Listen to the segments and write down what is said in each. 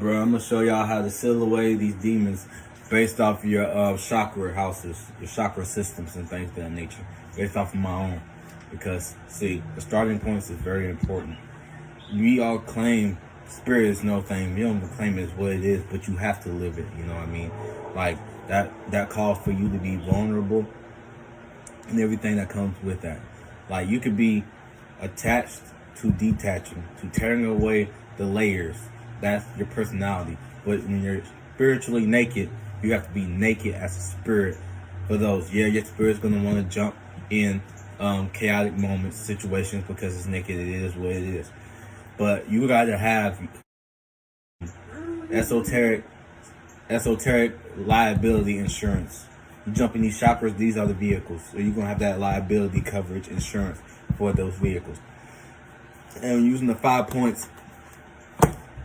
Bro, I'm gonna show y'all how to seal away these demons based off your chakra houses, your chakra systems and things of that nature, based off of my own. Because, see, the starting points is very important. We all claim spirit is no thing. We don't claim it is what it is, but you have to live it, you know what I mean? Like, that calls for you to be vulnerable and everything that comes with that. Like, you could be attached to detaching, to tearing away the layers. That's your personality. But when you're spiritually naked, you have to be naked as a spirit for those. Yeah, your spirit's going to want to jump in chaotic moments, situations, because it's naked. It is what it is. But you got to have esoteric liability insurance. You jump in these chakras, these are the vehicles. So you're going to have that liability coverage insurance for those vehicles. And using the 5 points,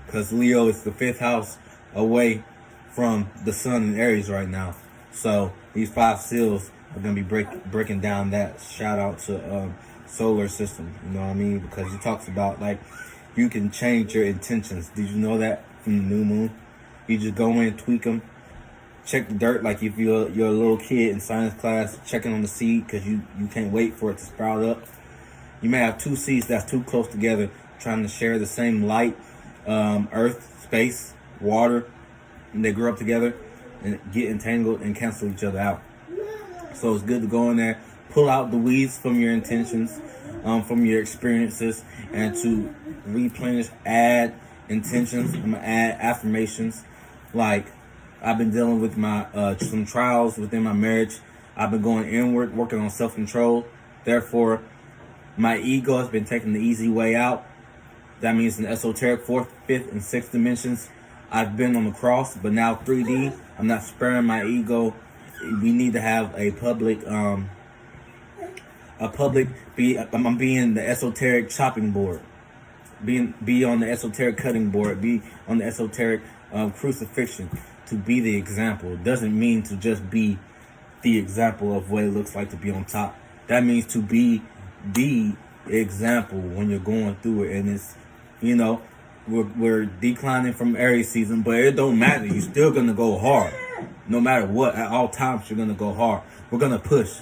because Leo is the 5th house away from the sun in Aries right now. So these 5 seals are going to be breaking down that. Shout out to solar system, you know what I mean? Because he talks about, like, you can change your intentions. Did you know that from the new moon? You just go in, tweak them, check the dirt, like if you're a little kid in science class, checking on the seed because you can't wait for it to sprout up. You may have 2 seeds that's too close together, trying to share the same light, earth, space, water, and they grow up together and get entangled and cancel each other out. So it's good to go in there, pull out the weeds from your intentions, from your experiences, and to replenish, add intentions. I'm gonna add affirmations. Like, I've been dealing with my some trials within my marriage. I've been going inward, working on self-control. Therefore, my ego has been taking the easy way out. That means in the esoteric 4th, 5th, and 6th dimensions, I've been on the cross, but now 3D, I'm not sparing my ego. We need to have a public, I'm being the esoteric chopping board. Be on the esoteric cutting board. Be on the esoteric crucifixion. To be the example. It doesn't mean to just be the example of what it looks like to be on top. That means to be the example when you're going through it. And it's, you know, we're declining from Aries season, but it don't matter. You're still going to go hard. No matter what, at all times, you're going to go hard. We're going to push.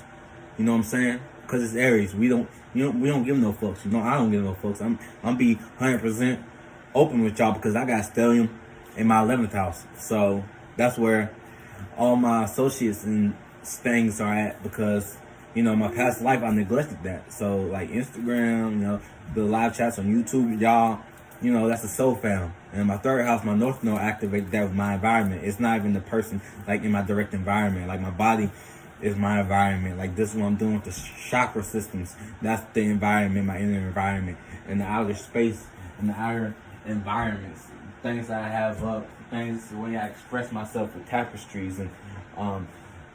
You know what I'm saying? Because it's Aries. We don't give no fucks. You know, I don't give no fucks. I'm be 100% open with y'all because I got stellium in my 11th house. So that's where all my associates and things are at, because, you know, my past life I neglected that. So like Instagram, you know, the live chats on YouTube, y'all, you know, that's a soul fam. And my 3rd house, my North Node, activated that with my environment. It's not even the person like in my direct environment. Like my body is my environment. Like this is what I'm doing with the chakra systems. That's the environment, my inner environment. And the outer space and the outer environments. Things I have up, things the way I express myself with tapestries and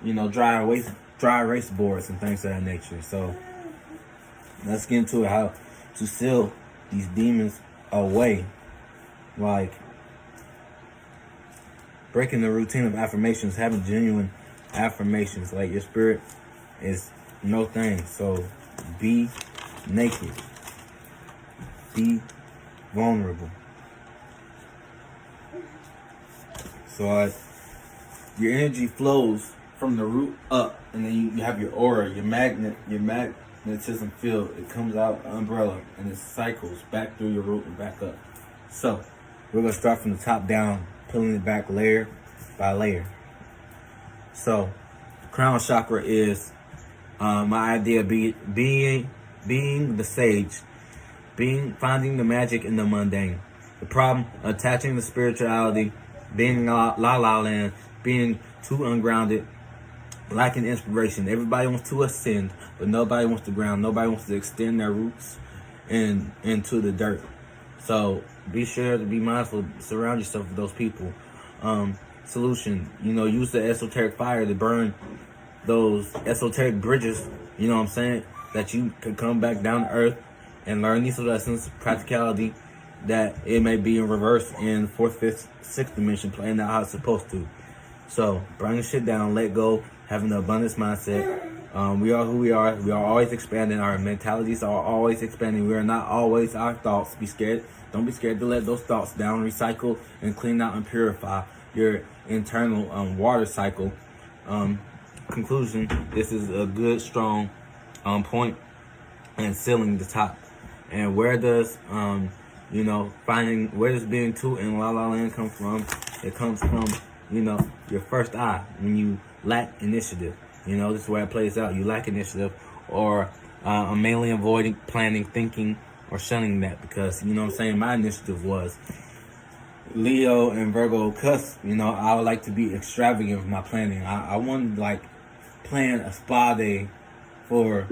you know, dry erase boards and things of that nature. So let's get into it, how to seal these demons away. Like breaking the routine of affirmations, having genuine affirmations. Like your spirit is no thing. So be naked. Be vulnerable. So your energy flows from the root up, and then you have your aura, your magnetism field. It comes out umbrella, and it cycles back through your root and back up. So we're gonna start from the top down, pulling it back layer by layer. So crown chakra is my idea of being the sage, finding the magic in the mundane. The problem, attaching the spirituality, being la la land, being too ungrounded, lacking inspiration. Everybody wants to ascend, but nobody wants to ground. Nobody wants to extend their roots into the dirt. So be sure to be mindful, surround yourself with those people. Solution, you know, use the esoteric fire to burn those esoteric bridges, you know what I'm saying, that you can come back down to earth and learn these lessons, practicality, that it may be in reverse in 4th, 5th, 6th dimension, playing out how it's supposed to. So burn the shit down, let go, having the abundance mindset, We are who we are. We are always expanding. Our mentalities are always expanding. We are not always our thoughts. Be scared. Don't be scared to let those thoughts down. Recycle and clean out and purify your internal water cycle. Conclusion. This is a good, strong point and sealing the top. And where does finding where does being two in La La Land come from? It comes from your first eye when you lack initiative. This is where it plays out. You lack initiative, or I'm mainly avoiding planning, thinking, or shunning that, because my initiative was Leo and Virgo cuss. I would like to be extravagant with my planning. I wanted to plan a spa day for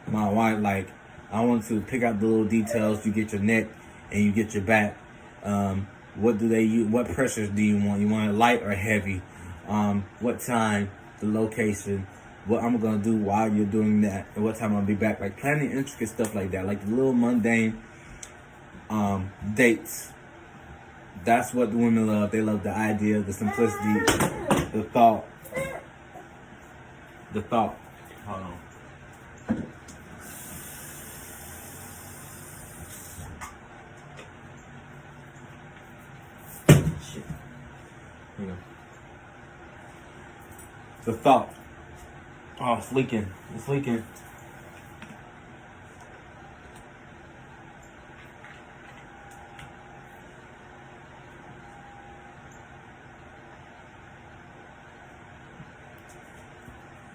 my wife. I want to pick out the little details. You get your neck and you get your back. What do they use? What pressures do you want? You want it light or heavy? What time? The location? What I'm gonna do while you're doing that, and what time I'm gonna be back. Planning intricate stuff like that, the little mundane dates. That's what the women love. They love the idea, the simplicity, the thought. Hold on. Shit. Here we go. The thought. Oh, it's leaking. It's leaking.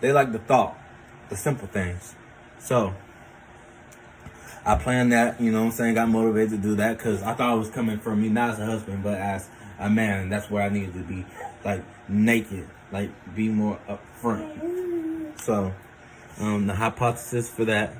They like the thought, the simple things. So, I planned that, got motivated to do that because I thought it was coming from me, not as a husband, but as a man. That's where I needed to be, naked, be more upfront. So, the hypothesis for that,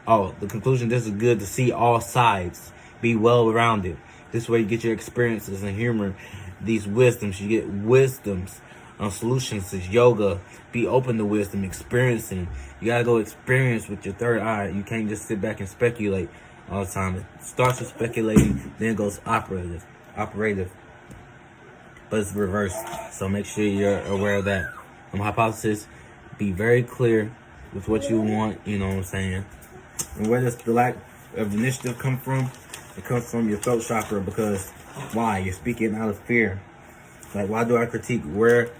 the conclusion, this is good to see all sides, be well-rounded. This way you get your experiences and humor, these wisdoms. You get wisdoms on solutions to yoga. Be open to wisdom, experiencing. You gotta go experience with your third eye. You can't just sit back and speculate all the time. It starts with speculating, then it goes operative. But it's reversed. So make sure you're aware of that. Hypothesis, be very clear with what you want, And where does the lack of initiative come from? It comes from your throat chakra, because why? You're speaking out of fear. Why do I critique? Where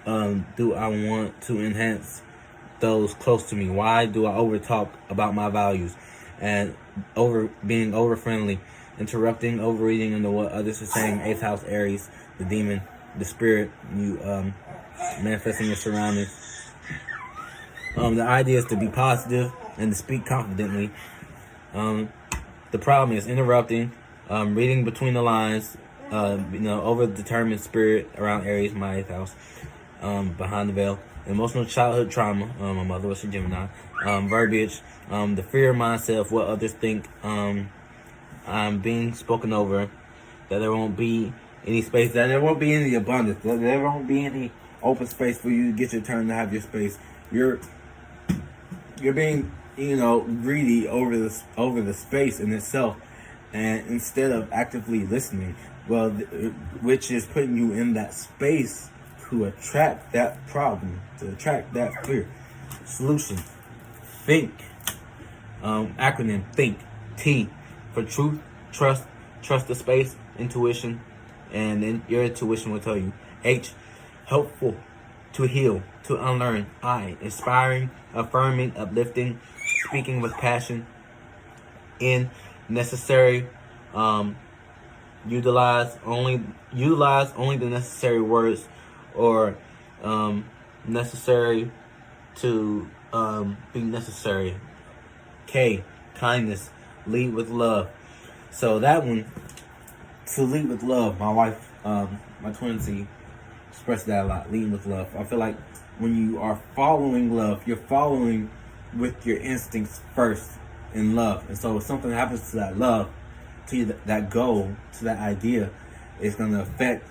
do I want to enhance those close to me? Why do I over talk about my values and being over friendly, interrupting, overeating into what others are saying? 8th house, Aries, the demon, the spirit, you manifesting your surroundings. The idea is to be positive and to speak confidently. The problem is interrupting, reading between the lines, over-determined spirit around Aries, my 8th house, behind the veil, emotional childhood trauma. My mother was a Gemini. Verbiage, the fear mindset of what others think. I'm being spoken over, that there won't be any space, that there won't be any abundance, that there won't be any open space for you to get your turn to have your space. You're being, greedy over the space in itself, and instead of actively listening, which is putting you in that space to attract that problem, to attract that fear. Solution. Think. Acronym. Think. T for truth, trust the space, intuition, and then your intuition will tell you. H, helpful, to heal, to unlearn. I, inspiring, affirming, uplifting, speaking with passion. N, necessary, utilize only the necessary words, or necessary to be necessary. K, kindness, lead with love. So that one, to lead with love, my wife, my twin C, expressed that a lot, leading with love. I feel like when you are following love, you're following with your instincts first in love. And so if something happens to that love, to that goal, to that idea, it's gonna affect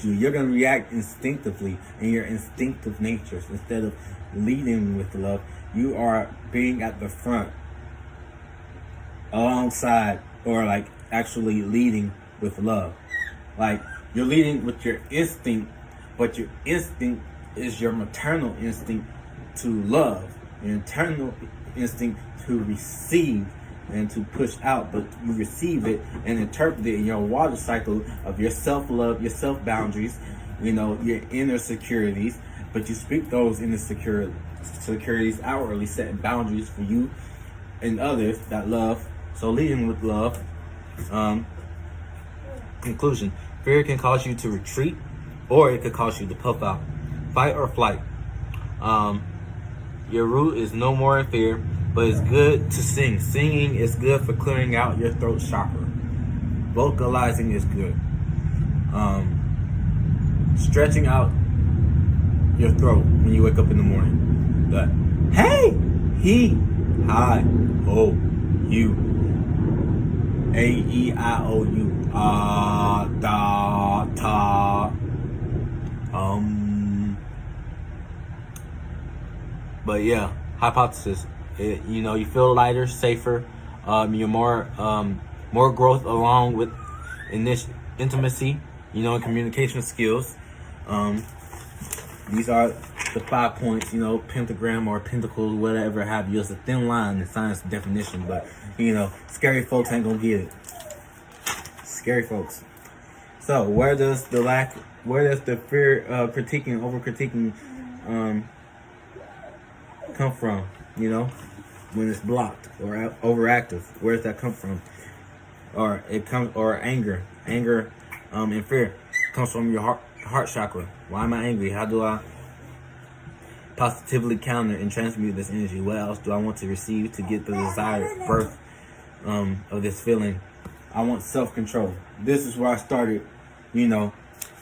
you. You're gonna react instinctively in your instinctive natures. Instead of leading with love, you are being at the front, alongside, or actually leading with love. You're leading with your instinct, but your instinct is your maternal instinct to love, your internal instinct to receive and to push out, but you receive it and interpret it in your water cycle of your self-love, your self-boundaries, your inner securities, but you speak those inner securities outwardly, setting boundaries for you and others that love. So leading with love. Conclusion. Fear can cause you to retreat, or it could cause you to puff out. Fight or flight. Your root is no more in fear, but it's good to sing. Singing is good for clearing out your throat chakra. Vocalizing is good. Stretching out your throat when you wake up in the morning. But hey, he, hi, ho, you. A-E-I-O-U. Da, ta. But yeah, hypothesis. You feel lighter, safer. You're more growth along with in this intimacy. And communication skills. These are the 5 points. Pentagram or pentacles, whatever have you. It's a thin line in science definition, but scary folks ain't gonna get it. Scary folks. So where does the fear, critiquing, over critiquing, come from? When it's blocked or overactive, where does that come from? Or anger, and fear comes from your heart chakra. Why am I angry? How do I positively counter and transmute this energy? What else do I want to receive to get the desired birth of this feeling? I want self-control. This is where I started,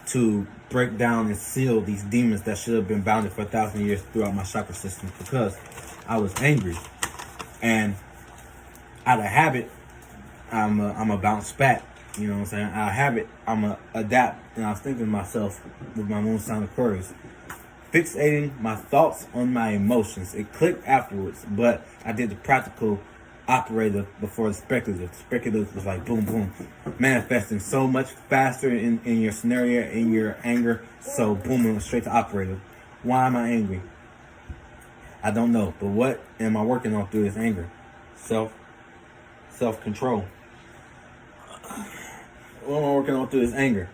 to break down and seal these demons that should have been bounded for 1,000 years throughout my chakra system, because I was angry, and out of habit, I'm a bounce back. You know what I'm saying? Out of habit, I'm a adapt. And I was thinking to myself with my moon sign Aquarius, fixating my thoughts on my emotions. It clicked afterwards, but I did the practical operator before the speculative. Speculative was like boom, boom, manifesting so much faster in your scenario, in your anger. So boom, straight to operator. Why am I angry? I don't know, but what am I working on through this anger? Self-control. What am I working on through this anger?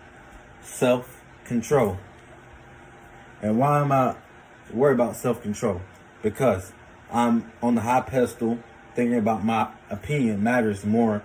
Self-control. And why am I worried about self-control? Because I'm on the high pedestal, thinking about my opinion matters more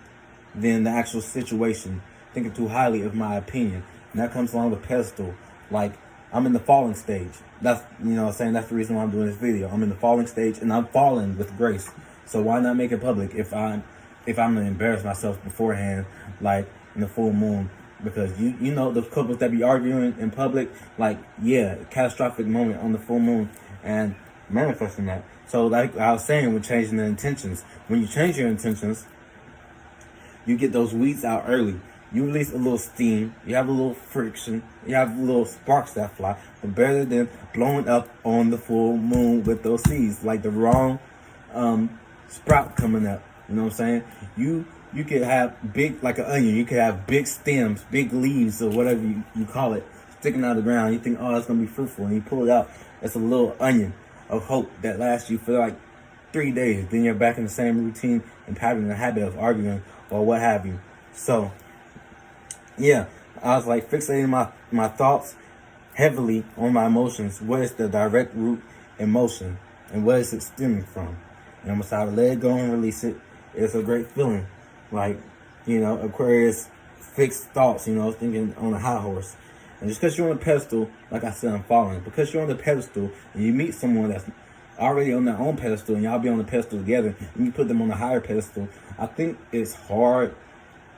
than the actual situation. Thinking too highly of my opinion. And that comes along with pedestal. Like, I'm in the falling stage. That's, that's the reason why I'm doing this video. I'm in the falling stage, and I'm falling with grace. So why not make it public if I'm gonna embarrass myself beforehand, like in the full moon? Because you know the couples that be arguing in public, like, yeah, catastrophic moment on the full moon, and manifesting that. So like I was saying, with changing the intentions, when you change your intentions, you get those weeds out early. You release a little steam, you have a little friction, you have little sparks that fly, but better than blowing up on the full moon with those seeds, like the wrong sprout coming up. You know what I'm saying? You could have big, like an onion, you could have big stems, big leaves, or whatever you call it, sticking out of the ground. You think, oh, it's going to be fruitful, and you pull it out. It's a little onion of hope that lasts you for like 3 days. Then you're back in the same routine and pattern and habit of arguing or what have you. So, yeah, I was like fixating my thoughts heavily on my emotions. What is the direct root emotion, and what is it stemming from? And I'm going to let it go and release it. It's a great feeling. Like, Aquarius, fixed thoughts, thinking on a high horse. And just because you're on a pedestal, like I said, I'm falling. Because you're on the pedestal and you meet someone that's already on their own pedestal and y'all be on the pedestal together and you put them on a higher pedestal, I think it's hard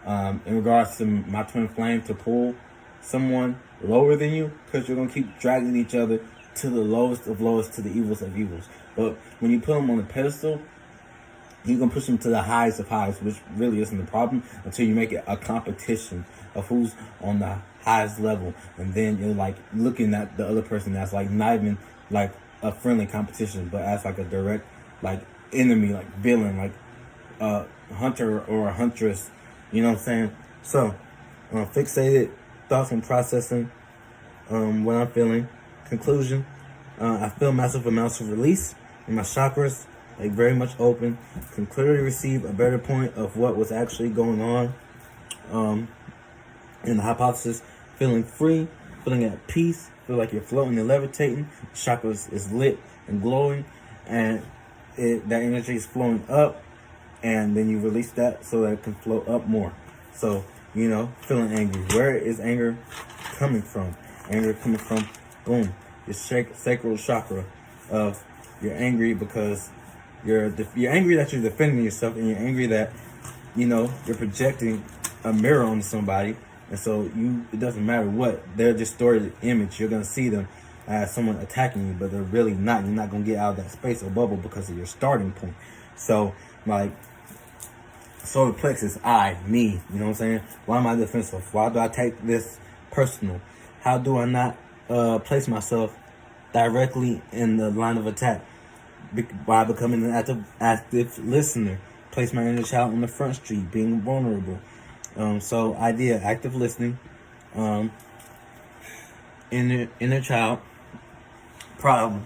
in regards to my twin flame to pull someone lower than you, because you're going to keep dragging each other to the lowest of lowest, to the evils of evils. But when you put them on the pedestal, you can push them to the highest of highs, which really isn't the problem until you make it a competition of who's on the highest level. And then you're like looking at the other person that's like not even like a friendly competition, but as like a direct like enemy, like villain, like a hunter or a huntress. You know what I'm saying? So, fixated thoughts and processing what I'm feeling. Conclusion, I feel massive amounts of release in my chakras, like very much open. Can clearly receive a better point of what was actually going on. In the hypothesis, feeling free, feeling at peace, feel like you're floating and levitating. The chakras is lit and glowing, and that energy is flowing up, and then you release that so that it can flow up more. So, feeling angry. Where is anger coming from? Anger coming from, boom, your sacral chakra. You're angry because you're angry that you're defending yourself, and you're angry that, you're projecting a mirror on somebody. And so it doesn't matter what, their distorted image, you're going to see them as someone attacking you, but they're really not. You're not going to get out of that space or bubble because of your starting point. So, like, solar plexus, me, you know what I'm saying? Why am I defensive? Why do I take this personal? How do I not place myself directly in the line of attack? By becoming an active listener. Place my inner child on the front street, being vulnerable. So idea, active listening, inner child, problem,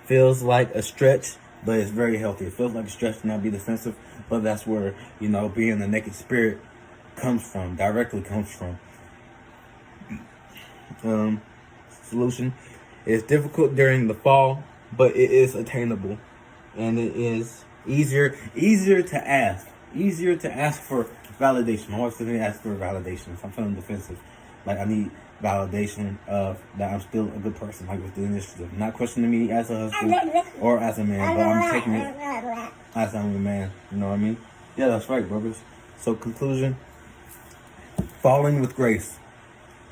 feels like a stretch, but it's very healthy. It feels like a stretch to not be defensive, but that's where, being the naked spirit directly comes from. Solution is difficult during the fall, but it is attainable, and it is easier to ask. Easier to ask for validation. I always ask for validation. If I'm feeling defensive, like I need validation of that I'm still a good person, like with the initiative. Not questioning me as a husband or as a man, but I'm taking it as I'm a man. You know what I mean? Yeah, that's right, brothers. So conclusion, falling with grace.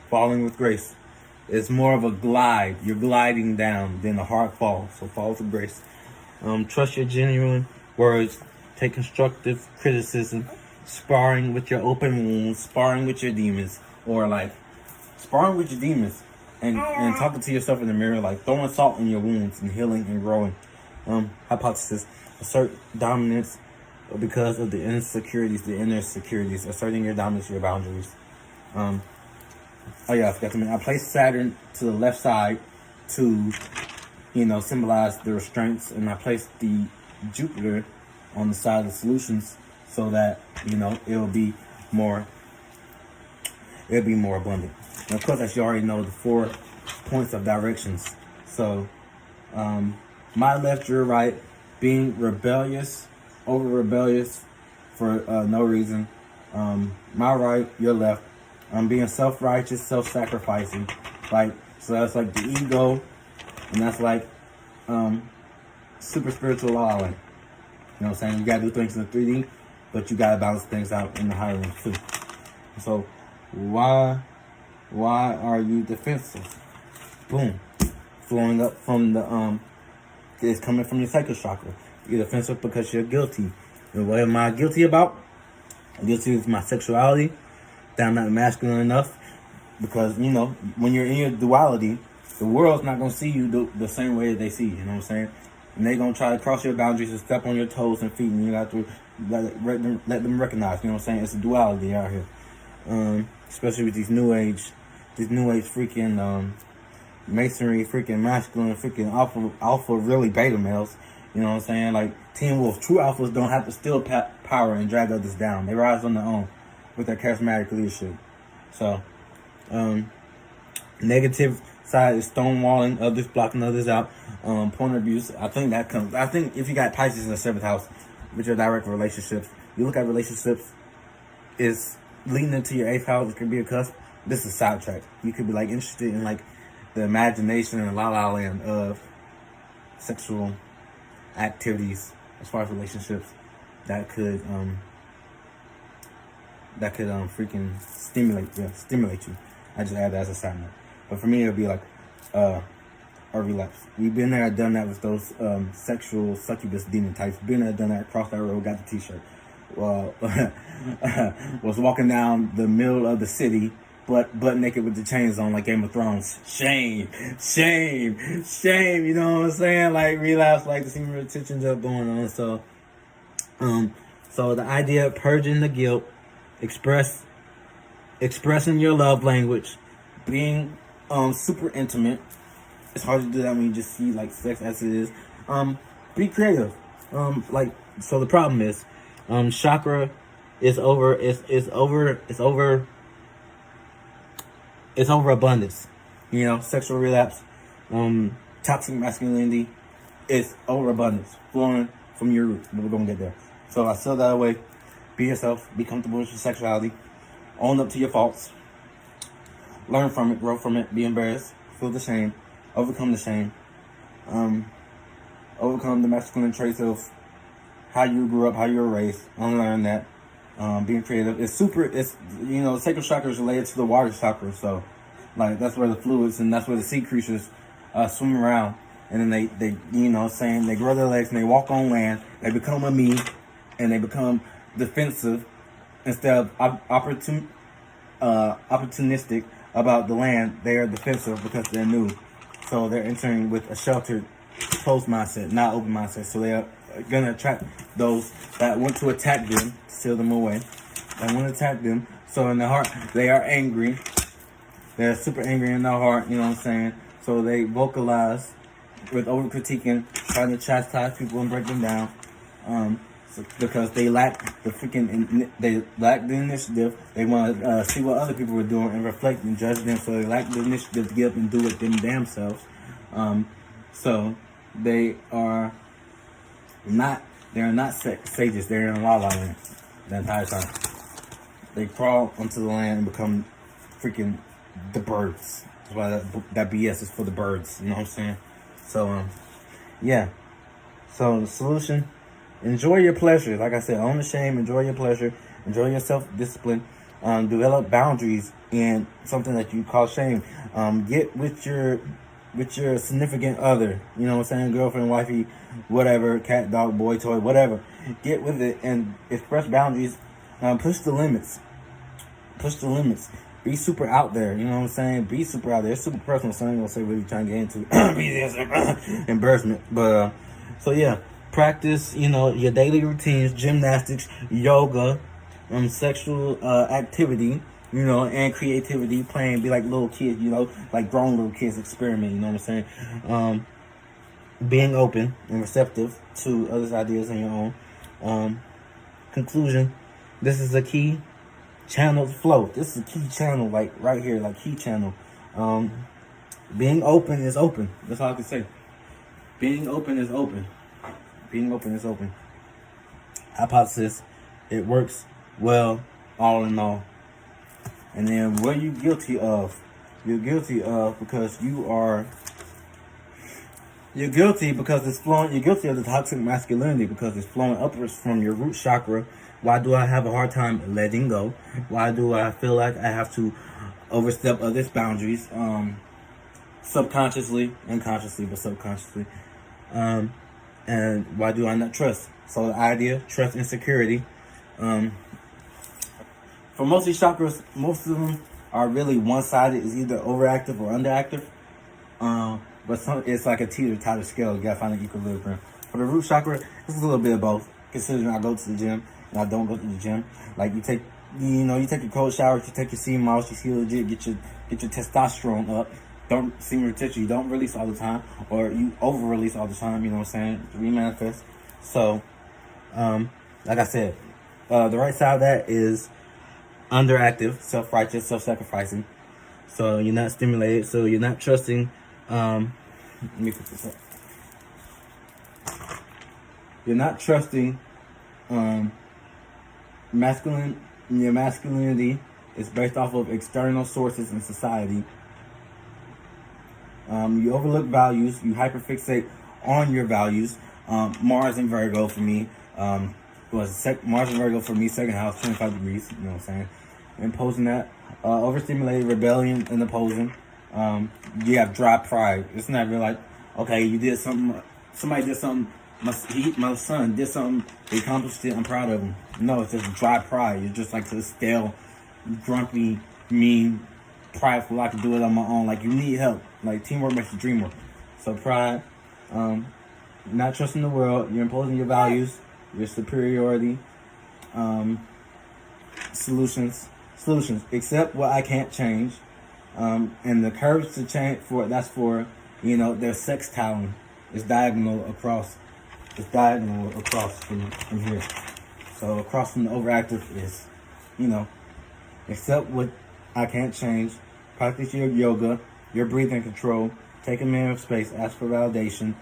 Falling with grace. It's more of a glide. You're gliding down than a hard fall. So fall with grace. Trust your genuine words. Take constructive criticism, sparring with your open wounds, sparring with your demons, or like sparring with your demons and talking to yourself in the mirror, like throwing salt in your wounds and healing and growing. Hypothesis, assert dominance because of the insecurities, the inner securities, asserting your dominance, your boundaries. I forgot to mention, I placed Saturn to the left side to, symbolize the restraints, and I placed the Jupiter on the side of the solutions so that, it'll be more abundant. And of course, as you already know, the 4 points of directions. So, my left, your right, being rebellious, over rebellious for no reason. My right, your left. Being self-righteous, self-sacrificing. So that's like the ego, and that's like super spiritual law. You know what I'm saying? You gotta do things in the 3D, but you gotta balance things out in the higher one too. So why are you defensive? Boom. Flowing up from the it's coming from your sacral chakra. You're defensive because you're guilty. And what am I guilty about? I'm guilty of my sexuality. That I'm not masculine enough. Because, when you're in your duality, the world's not gonna see you the same way that they see you, you know what I'm saying? And they're going to try to cross your boundaries and step on your toes and feet, and you have to let them recognize, you know what I'm saying? It's a duality out here. Especially with these new age freaking masonry, freaking masculine, freaking alpha really beta males, you know what I'm saying? Like Teen Wolf, true alphas don't have to steal power and drag others down. They rise on their own with their charismatic leadership. So, negative side is stonewalling others, blocking others out. Point abuse. I think if you got Pisces in the 7th house with your direct relationships, you look at relationships is leading into your 8th house. It could be a cusp. This is sidetrack. You could be like interested in like the imagination and la la land of sexual activities as far as relationships that could freaking stimulate you. I just add that as a side note. But for me, it'll be like a relapse. We've been there, done that with those sexual succubus demon types. Been there, done that, crossed that road, got the t-shirt. Well, was walking down the middle of the city, butt naked with the chains on like Game of Thrones. Shame, you know what I'm saying? Like relapse, like the semen retention's up going on. So the idea of purging the guilt, expressing your love language, being super intimate, It's hard to do that when you just see like sex as it is. Be creative. So the problem is, chakra is over. It's over abundance. You know, sexual relapse, toxic masculinity is overabundance flowing from your roots. But we're gonna get there. So I still that away. Be yourself. Be comfortable with your sexuality. Own up to your faults. Learn from it. Grow from it. Be embarrassed. Feel the shame. Overcome the shame. Overcome the masculine traits of how you grew up, how you were raised. Unlearn that. Being creative. It's sacral chakra is related to the water chakra. So, like, that's where the fluids and that's where the sea creatures swim around. And then they grow their legs and they walk on land. They become a me, and they become defensive instead of opportunistic about the land. They are defensive because they're new. So they're entering with a sheltered, closed mindset, not open mindset. So they are going to attract those that want to attack them, steal them away. That want to attack them. So in their heart, they are angry. They're super angry in their heart, you know what I'm saying? So they vocalize with over-critiquing, trying to chastise people and break them down. Because they lack the initiative. They want to see what other people are doing and reflect and judge them. So they lack the initiative to get up and do it them damn selves. So they are not sages. They're in la la land the entire time. They crawl onto the land and become freaking the birds. That's why that BS is for the birds. You know what I'm saying? So yeah. So the solution. Enjoy your pleasure. Like I said, own the shame. Enjoy your pleasure. Enjoy your self-discipline. Develop boundaries in something that you call shame. Get with your significant other. You know what I'm saying? Girlfriend, wifey, whatever. Cat, dog, boy, toy, whatever. Get with it and express boundaries. Push the limits. Push the limits. Be super out there. You know what I'm saying? Be super out there. It's super personal, so I ain't gonna say what you're trying to get into. Be embarrassment. But so yeah. Practice, your daily routines, gymnastics, yoga, sexual activity, and creativity, playing, be like little kids, like grown little kids experiment, you know what I'm saying? Being open and receptive to others' ideas and your own. Conclusion, this is a key channel to flow. This is a key channel, like right here, like key channel. Being open is open. That's all I can say. Being open is open. Being open is open. Hypothesis, it works well, all in all. And then what are you guilty of? You're guilty of because you're guilty because it's flowing. You're guilty of the toxic masculinity because it's flowing upwards from your root chakra. Why do I have a hard time letting go? Why do I feel like I have to overstep others' boundaries? Subconsciously, unconsciously, but subconsciously. And why do I not trust? So the idea, trust and security. For most of these chakras, most of them are really one-sided. It's either overactive or underactive. But it's like a teeter-totter scale. You gotta find an equilibrium. For the root chakra, it's a little bit of both. Considering I go to the gym and I don't go to the gym. Like you take a cold shower, you take your sea moss, you feel legit, get your testosterone up. Don't seem retention. You don't release all the time, or you over release all the time. You know what I'm saying? Remanifest. So, like I said, the right side of that is underactive, self-righteous, self-sacrificing. So you're not stimulated. So you're not trusting. Let me put this up. You're not trusting. Masculine. Your masculinity is based off of external sources in society. You overlook values. You hyperfixate on your values. Mars and Virgo for me. Mars and Virgo for me, second house, 25 degrees. You know what I'm saying? Imposing that. Overstimulated rebellion and opposing. You have dry pride. It's not really like, okay, you did something. Somebody did something. My son did something. He accomplished it. I'm proud of him. No, it's just dry pride. You're just like this stale, grumpy, mean, prideful. I can do it on my own. Like you need help. Like teamwork makes the dream work. So pride, not trusting the world. You're imposing your values, your superiority, solutions. Accept what I can't change, and the courage to change that's for You know, their sextile is diagonal across. It's diagonal across from here. So across from the overactive is, you know, accept what I can't change. Practice your yoga, your breathing control. Take a minute of space. Ask for validation.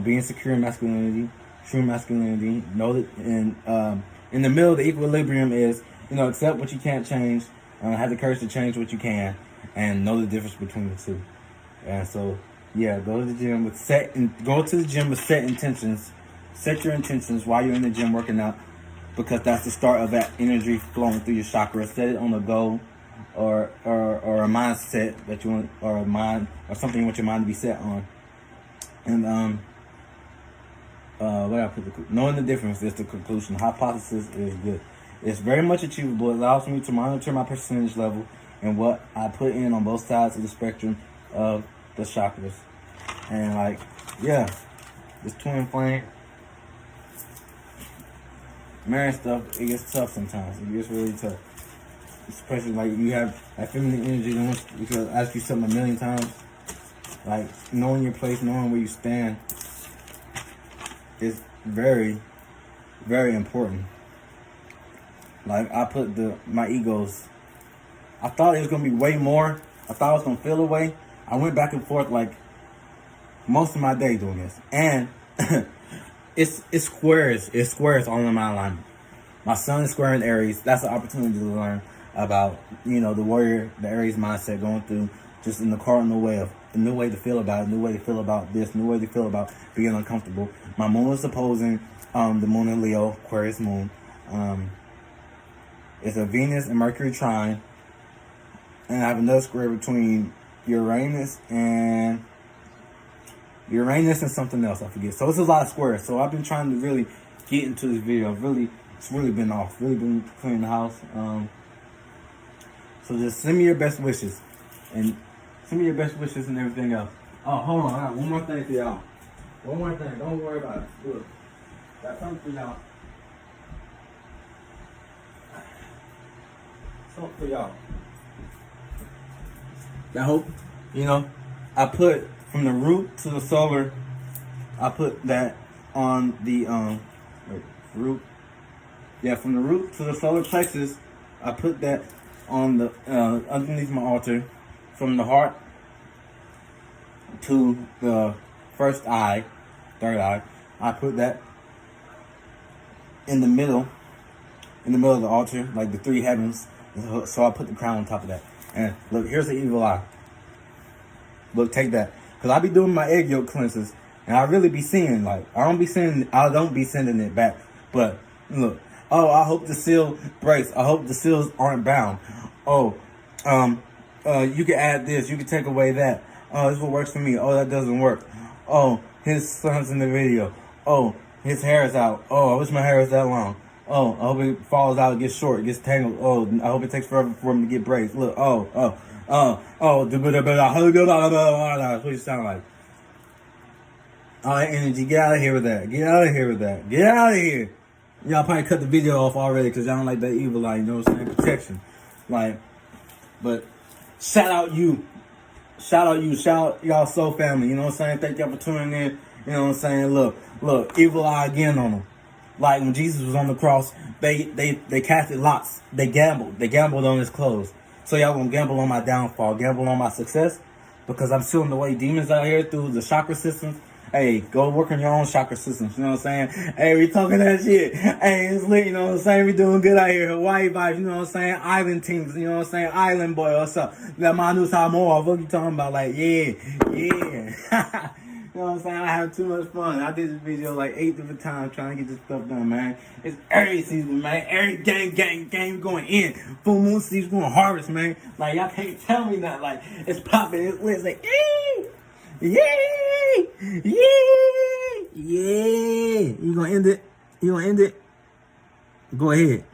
Being secure in masculinity, true masculinity. Know that in the middle of the equilibrium is, you know, accept what you can't change. Have the courage to change what you can, and know the difference between the two. And so, yeah, go to the gym with set intentions. Set your intentions while you're in the gym working out, because that's the start of that energy flowing through your chakras. Set it on a goal or a mindset that you want, or a mind, or something you want your mind to be set on. And knowing the difference is the conclusion. Hypothesis is good. It's very much achievable. It allows me to monitor my percentage level and what I put in on both sides of the spectrum of the chakras. And like, yeah, this twin flame marriage stuff, it gets tough sometimes. It gets really tough. Especially like you have that feminine energy, because I ask you something a million times. Like knowing your place, knowing where you stand is very, very important. Like I put my egos. I thought it was gonna be way more. I thought I was gonna feel away. I went back and forth like most of my day doing this, and it's squares. It's squares all in my alignment. My sun is square in Aries. That's an opportunity to learn about, you know, the warrior, the Aries mindset, going through just in the cardinal way of a new way to feel about it, new way to feel about this, new way to feel about being uncomfortable. My moon is opposing the moon in Leo, Aquarius moon. It's a Venus and Mercury trine, and I have another square between Uranus and something else, I forget. So it's a lot of squares. So I've been trying to really get into this video. It's really been off. Really been cleaning the house. So just send me your best wishes. And send me your best wishes and everything else. Oh, hold on. I got one more thing for y'all. One more thing. Don't worry about it. Look. Got something for y'all. Something for y'all. I hope, you know, I put from the root to the solar, I put that on the root. Yeah, from the root to the solar plexus, I put that on the underneath my altar. From the heart to the first eye, third eye, I put that in the middle of the altar, like the three heavens. So I put the crown on top of that. And look, here's the evil eye. Look, take that. Because I be doing my egg yolk cleanses, and I really be seeing, like, I don't be sending it back. But look, oh, I hope the seal breaks. I hope the seals aren't bound. Oh, you can add this, you can take away that. Oh, this is what works for me. Oh, that doesn't work. Oh, his son's in the video. Oh, his hair is out. Oh, I wish my hair was that long. Oh, I hope it falls out, it gets short, it gets tangled. Oh, I hope it takes forever for him to get braids. Look, that's what you sound like. All that energy, get out of here with that. Get out of here with that. Get out of here. Y'all probably cut the video off already because y'all don't like that evil eye, you know what I'm saying? Protection. Like, but shout out you. Shout out y'all soul family, you know what I'm saying? Thank y'all for tuning in. You know what I'm saying? Look, evil eye again on them. Like when Jesus was on the cross, they casted lots. They gambled on his clothes. So y'all gonna gamble on my downfall, gamble on my success, because I'm sealing away demons out here through the chakra systems. Hey, go work on your own chakra systems, you know what I'm saying? Hey, we talking that shit. Hey, it's lit, you know what I'm saying? We doing good out here. Hawaii vibes, you know what I'm saying? Island teams, you know what I'm saying? Island boy, what's up? That Manu Samoa, what you talking about? Like, yeah. You know what I'm saying? I have too much fun. I did this video like 8 different times trying to get this stuff done, man. It's Aries season, man. Every game going in. Full moon season going harvest, man. Like, y'all can't tell me that. Like, it's popping. It's lit. It's like, yay! You gonna end it? Go ahead.